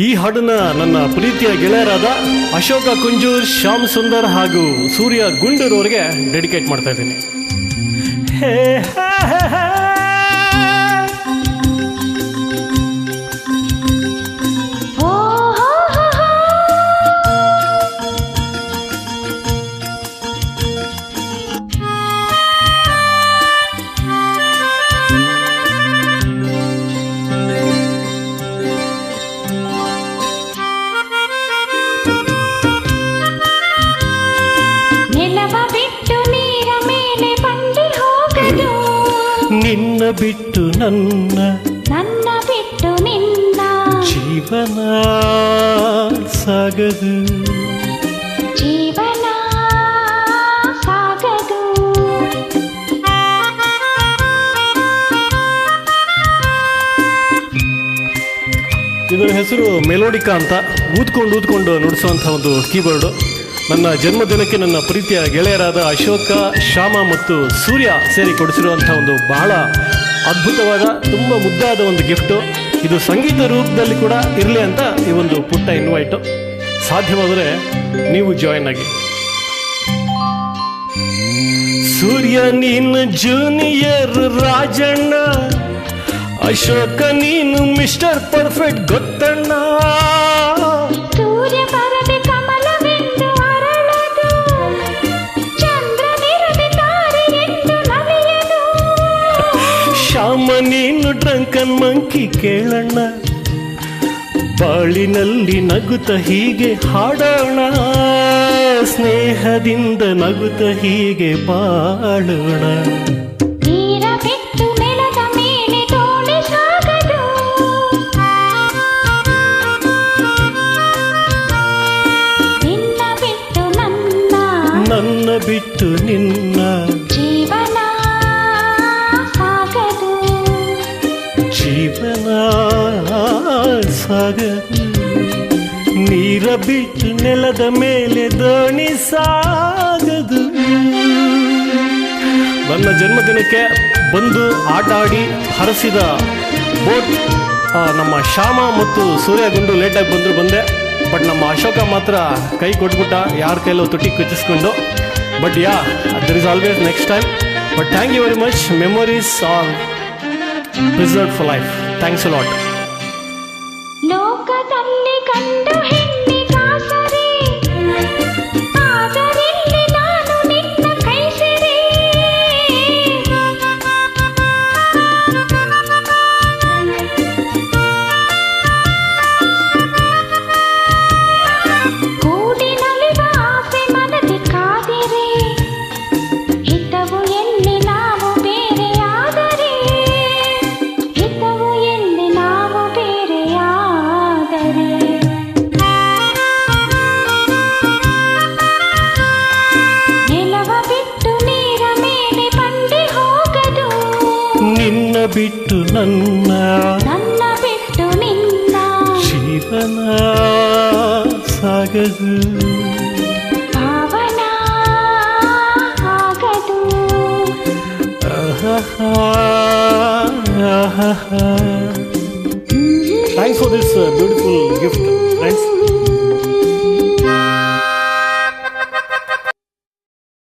ಈ ಹಾಡನ್ನ ನನ್ನ ಪ್ರೀತಿಯ ಗೆಳೆಯರಾದ ಅಶೋಕ ಕುಂಜೂರ್, ಶ್ಯಾಮ್ ಸುಂದರ್ ಹಾಗೂ ಸೂರ್ಯ ಗುಂಡೂರ್ ಅವರಿಗೆ ಡೆಡಿಕೇಟ್ ಮಾಡ್ತಾ ಇದ್ದೀನಿ. ನಿನ್ನ ಬಿಟ್ಟು ನನ್ನ, ನನ್ನ ಬಿಟ್ಟು ನಿನ್ನ ಜೀವನ ಸಾಗದು, ಜೀವನ ಸಾಗದು. ಇದರ ಹೆಸರು ಮೆಲೋಡಿಕಾ ಅಂತ. ಊದ್ಕೊಂಡು ನುಡಿಸುವಂಥ ಒಂದು ಕೀಬೋರ್ಡು. ನನ್ನ ಜನ್ಮದಿನಕ್ಕೆ ನನ್ನ ಪ್ರೀತಿಯ ಗೆಳೆಯರಾದ ಅಶೋಕ, ಶ್ಯಾಮ ಮತ್ತು ಸೂರ್ಯ ಸೇರಿ ಕೊಡಿಸಿರುವಂಥ ಒಂದು ಬಹಳ ಅದ್ಭುತವಾದ, ತುಂಬ ಮುದ್ದಾದ ಒಂದು ಗಿಫ್ಟು. ಇದು ಸಂಗೀತ ರೂಪದಲ್ಲಿ ಕೂಡ ಇರಲಿ ಅಂತ ಈ ಒಂದು ಪುಟ್ಟ ಇನ್ವೈಟು. ಸಾಧ್ಯವಾದರೆ ನೀವು ಜಾಯಿನ್ ಆಗಿ. ಸೂರ್ಯ ನೀನು ಜೂನಿಯರ್ ರಾಜಣ್ಣ, ಅಶೋಕ ನೀನು ಮಿಸ್ಟರ್ ಪರ್ಫೆಕ್ಟ್ ಗೊತ್ತಣ್ಣ. ಸೂರ್ಯ ಬರದೆ ಕಮಲವೆಂದು ಅರಳದು, ಚಂದ್ರನಿರದೆ ತಾರೆಯೆಂದು ನಲಿಯದು. ಶ್ಯಾಮ ನೀನು ಡ್ರಂಕನ್ ಮಂಕಿ ಕೇಳಣ್ಣ, ಬಾಳಿನಲ್ಲಿ ನಗುತ್ತ ಹೀಗೆ ಹಾಡೋಣ, ಸ್ನೇಹದಿಂದ ನಗುತ್ತ ಹೀಗೆ ಬಾಳೋಣ. ನೀರ ಬಿಟ್ಟು ನೆಲದ ಮೇಲೆ ದೋಣಿ ಸಾಗದು, ನಿನ್ನ ಬಿಟ್ಟು ನನ್ನ, ನನ್ನ ಬಿಟ್ಟು ನಿನ್ನ ಜೀವನ ಸಾಗದು, ಜೀವನ ಸಾಗದು. ನೀರ ಬಿಟ್ಟು ನೆಲದ ಮೇಲೆ ದೋಣಿ ಸಾಗದು. ನನ್ನ ಜನ್ಮದಿನಕ್ಕೆ ಬಂದು ಆಟ ಆಡಿ ಹರಸಿದ ಬೋಟ್ ನಮ್ಮ ಶ್ಯಾಮ ಮತ್ತು ಸೂರ್ಯ ಗುಂಡು ಲೇಟಾಗಿ ಬಂದೆ. ಬಟ್ ನಮ್ಮ ಅಶೋಕ ಮಾತ್ರ ಕೈ ಕೊಟ್ಬಿಟ್ಟ, ಯಾರ ಕೈಲೋ ತುಟಿ ಕುಚ್ಚಿಸ್ಕೊಂಡು. But yeah, there is always next time. But thank you very much. Memories are preserved for life. Thanks a lot. ಲೋಕದಲ್ಲಿ ಕಂಡು ಹೆಣ್ಣಿಗಾಸರೆ, ಆದರಿಲ್ಲಿ ನಾನು ನಿನ್ನ ಕೈ ಸೇರೆ. ಕೂಡಿ ನಲಿವ ಆಸೆ ಮನದಿ ಕಾದಿರೆ, ಹಿತವು ಎಲ್ಲಿ ನಾವು ಬೇರೆಯಾದರೆ, ಹಿತವು ಎಲ್ಲಿ ನಾವು ಬೇರೆಯಾದರೆ. ನೆಲವ ಬಿಟ್ಟು ನೀರ ಮೇಲೆ ಬಂಡಿ ಹೋಗದು, ನಿನ್ನ ಬಿಟ್ಟು ನನ್ನ, ನನ್ನ ಬಿಟ್ಟು ನಿನ್ನ ಜೀವನ ಸಾಗದು. ಭಾವನ ಆಗದು. Thanks for this beautiful gift, friends.